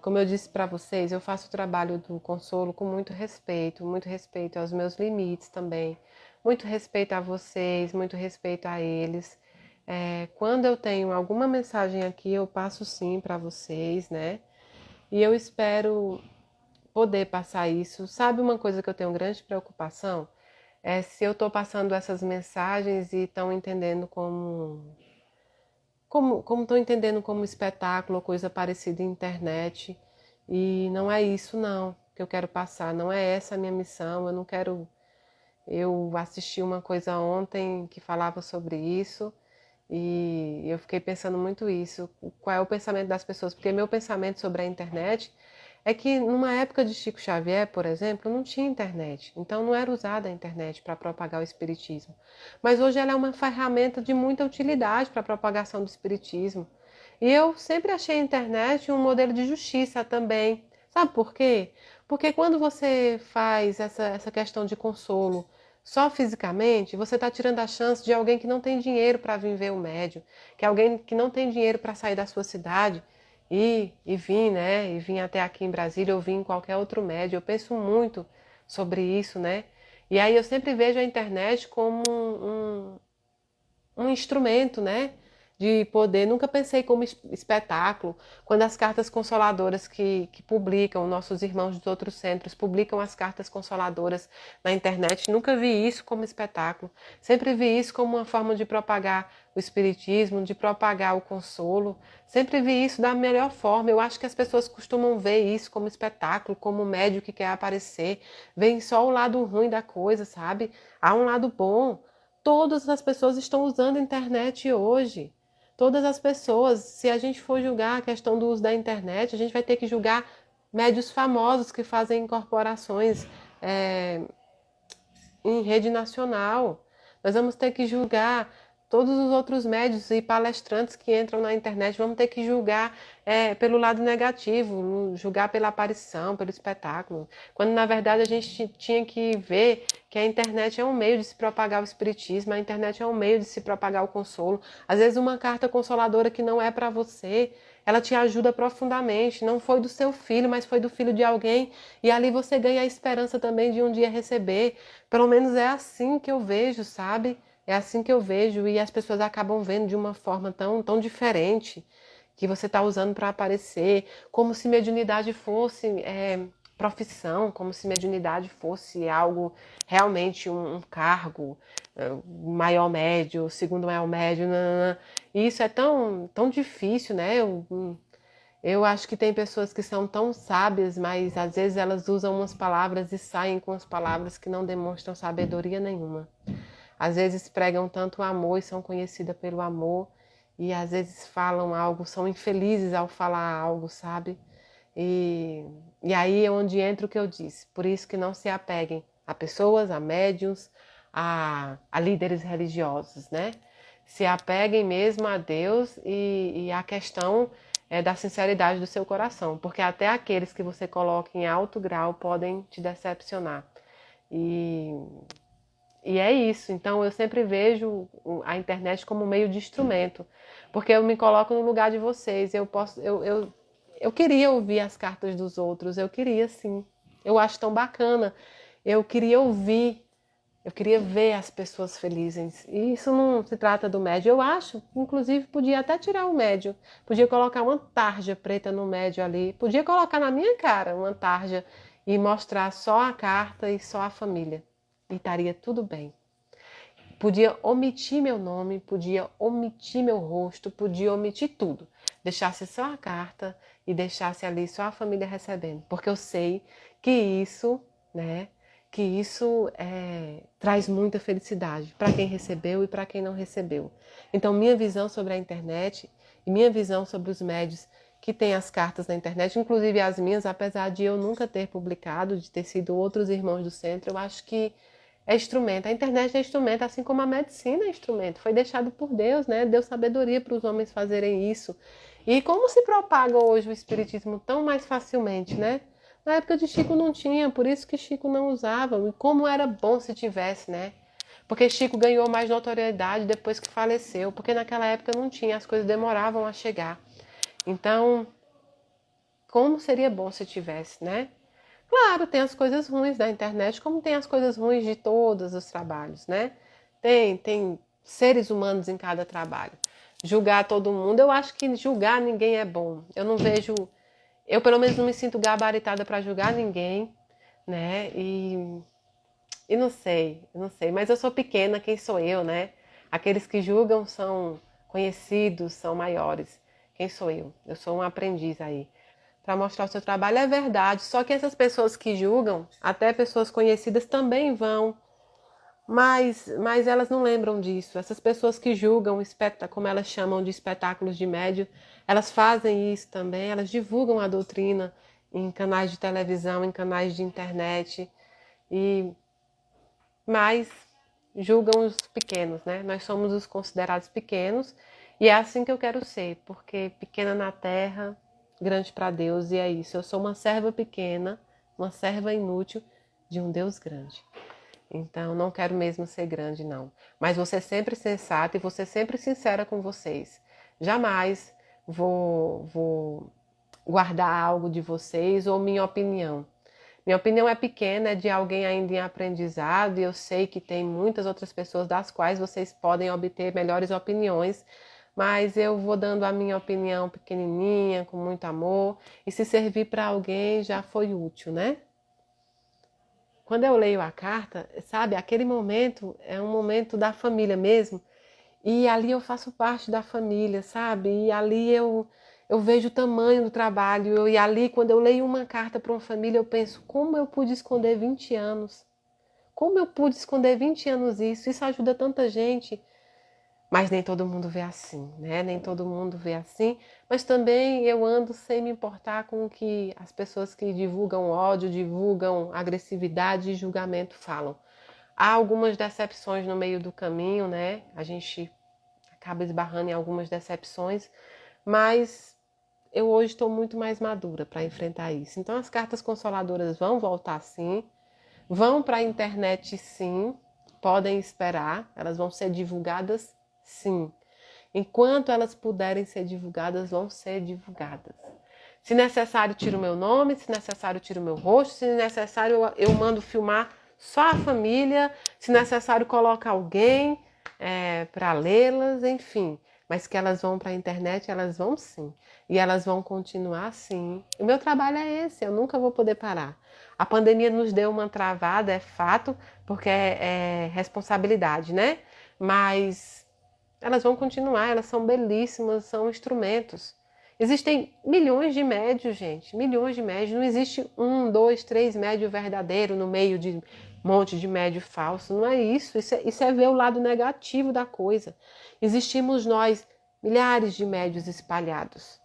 Como eu disse para vocês, eu faço o trabalho do consolo com muito respeito aos meus limites também, muito respeito a vocês, muito respeito a eles. Quando eu tenho alguma mensagem aqui, eu passo sim para vocês, né? E eu espero poder passar isso. Sabe uma coisa que eu tenho grande preocupação? É se eu estou passando essas mensagens e estão entendendo como estão entendendo como espetáculo ou coisa parecida em internet. E não é isso não que eu quero passar, não é essa a minha missão. Eu não quero. Eu assisti uma coisa ontem que falava sobre isso e eu fiquei pensando muito isso. Qual é o pensamento das pessoas? Porque meu pensamento sobre a internet é que numa época de Chico Xavier, por exemplo, não tinha internet. Então não era usada a internet para propagar o espiritismo. Mas hoje ela é uma ferramenta de muita utilidade para a propagação do espiritismo. E eu sempre achei a internet um modelo de justiça também. Sabe por quê? Porque quando você faz essa questão de consolo só fisicamente, você está tirando a chance de alguém que não tem dinheiro para vir ver o médium, que é alguém que não tem dinheiro para sair da sua cidade e vir, né? E vir até aqui em Brasília ou vir em qualquer outro médium. Eu penso muito sobre isso, né? E aí eu sempre vejo a internet como um instrumento, né? De poder. Nunca pensei como espetáculo. Quando as cartas consoladoras que publicam, nossos irmãos dos outros centros publicam as cartas consoladoras na internet, nunca vi isso como espetáculo. Sempre vi isso como uma forma de propagar o espiritismo, de propagar o consolo. Sempre vi isso da melhor forma. Eu acho que as pessoas costumam ver isso como espetáculo, como médio que quer aparecer. Veem só o lado ruim da coisa, sabe? Há um lado bom. Todas as pessoas estão usando a internet hoje. Todas as pessoas, se a gente for julgar a questão do uso da internet, a gente vai ter que julgar médios famosos que fazem incorporações é, em rede nacional. Nós vamos ter que julgar todos os outros médios e palestrantes que entram na internet. Vamos ter que julgar pelo lado negativo, julgar pela aparição, pelo espetáculo. Quando na verdade a gente tinha que ver que a internet é um meio de se propagar o espiritismo, a internet é um meio de se propagar o consolo. Às vezes uma carta consoladora que não é para você, ela te ajuda profundamente. Não foi do seu filho, mas foi do filho de alguém. E ali você ganha a esperança também de um dia receber. Pelo menos é assim que eu vejo, sabe? É assim que eu vejo e as pessoas acabam vendo de uma forma tão diferente que você está usando para aparecer, como se mediunidade fosse profissão, como se mediunidade fosse algo realmente um cargo, maior médio, segundo maior médio, nanana. E isso é tão difícil, né? Eu acho que tem pessoas que são tão sábias, mas às vezes elas usam umas palavras e saem com as palavras que não demonstram sabedoria nenhuma. Às vezes pregam tanto o amor e são conhecidas pelo amor, e às vezes falam algo, são infelizes ao falar algo, sabe? E, e aí é onde entra o que eu disse. Por isso que não se apeguem a pessoas, a médiuns, a líderes religiosos, né? Se apeguem mesmo a Deus e a questão é da sinceridade do seu coração, porque até aqueles que você coloca em alto grau podem te decepcionar. E, e é isso. Então eu sempre vejo a internet como meio de instrumento, porque eu me coloco no lugar de vocês. Eu queria ouvir as cartas dos outros, eu queria sim. Eu acho tão bacana. Eu queria ouvir, eu queria ver as pessoas felizes. E isso não se trata do médio. Eu acho, inclusive, podia até tirar o médio. Podia colocar uma tarja preta no médio ali. Podia colocar na minha cara uma tarja e mostrar só a carta e só a família. E estaria tudo bem. Podia omitir meu nome, podia omitir meu rosto, podia omitir tudo. Deixasse só a carta e deixasse ali só a família recebendo. Porque eu sei que isso, né, que isso traz muita felicidade para quem recebeu e para quem não recebeu. Então, minha visão sobre a internet e minha visão sobre os médios que têm as cartas na internet, inclusive as minhas, apesar de eu nunca ter publicado, de ter sido outros irmãos do centro, eu acho que é instrumento. A internet é instrumento, assim como a medicina é instrumento. Foi deixado por Deus, né? Deu sabedoria para os homens fazerem isso. E como se propaga hoje o espiritismo tão mais facilmente, né? Na época de Chico não tinha, por isso que Chico não usava. E como era bom se tivesse, né? Porque Chico ganhou mais notoriedade depois que faleceu, porque naquela época não tinha, as coisas demoravam a chegar. Então, como seria bom se tivesse, né? Claro, tem as coisas ruins da internet, como tem as coisas ruins de todos os trabalhos, né? Tem seres humanos em cada trabalho. Julgar todo mundo, eu acho que julgar ninguém é bom. Eu não vejo, eu pelo menos não me sinto gabaritada para julgar ninguém, né? E não sei, mas eu sou pequena, quem sou eu, né? Aqueles que julgam são conhecidos, são maiores. Quem sou eu? Eu sou um aprendiz aí. Para mostrar o seu trabalho é verdade, só que essas pessoas que julgam, até pessoas conhecidas também vão, mas elas não lembram disso. Essas pessoas que julgam, como elas chamam de espetáculos de médio, elas fazem isso também, elas divulgam a doutrina em canais de televisão, em canais de internet, e mas julgam os pequenos, né? Nós somos os considerados pequenos e é assim que eu quero ser, porque pequena na terra, grande para Deus, e é isso. Eu sou uma serva pequena, uma serva inútil de um Deus grande. Então, não quero mesmo ser grande, não. Mas vou ser sempre sensata e vou ser sempre sincera com vocês. Jamais vou guardar algo de vocês ou minha opinião. Minha opinião é pequena, é de alguém ainda em aprendizado, e eu sei que tem muitas outras pessoas das quais vocês podem obter melhores opiniões, mas eu vou dando a minha opinião pequenininha, com muito amor, e se servir para alguém já foi útil, né? Quando eu leio a carta, sabe, aquele momento é um momento da família mesmo, e ali eu faço parte da família, sabe? E ali eu vejo o tamanho do trabalho. E ali, quando eu leio uma carta para uma família, eu penso, como eu pude esconder 20 anos? Como eu pude esconder 20 anos isso? Isso ajuda tanta gente. Mas nem todo mundo vê assim, né? Nem todo mundo vê assim. Mas também eu ando sem me importar com o que as pessoas que divulgam ódio, divulgam agressividade e julgamento falam. Há algumas decepções no meio do caminho, né? A gente acaba esbarrando em algumas decepções, mas eu hoje estou muito mais madura para enfrentar isso. Então as cartas consoladoras vão voltar sim, vão para a internet sim, podem esperar, elas vão ser divulgadas sim. Enquanto elas puderem ser divulgadas, vão ser divulgadas. Se necessário, tiro o meu nome, se necessário, tiro o meu rosto, se necessário, eu mando filmar só a família, se necessário, coloca alguém para lê-las, enfim. Mas que elas vão para a internet, elas vão sim. E elas vão continuar sim. O meu trabalho é esse, eu nunca vou poder parar. A pandemia nos deu uma travada, é fato, porque é responsabilidade, né? Mas elas vão continuar, elas são belíssimas, são instrumentos. Existem milhões de médios, gente, milhões de médios. Não existe um, dois, três médios verdadeiros no meio de um monte de médio falso. Não é isso. Isso é ver o lado negativo da coisa. Existimos nós, milhares de médios espalhados,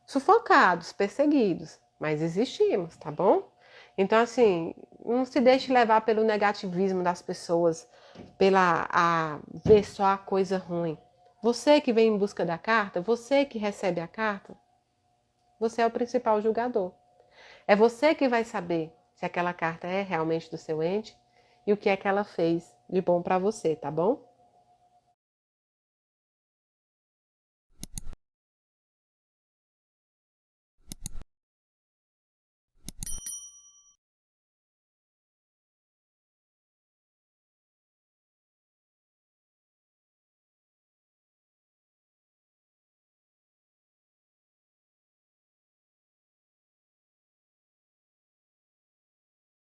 sufocados, perseguidos, mas existimos, tá bom? Então, assim, não se deixe levar pelo negativismo das pessoas, a ver só a coisa ruim. Você que vem em busca da carta, você que recebe a carta, você é o principal julgador. É você que vai saber se aquela carta é realmente do seu ente e o que é que ela fez de bom para você, tá bom?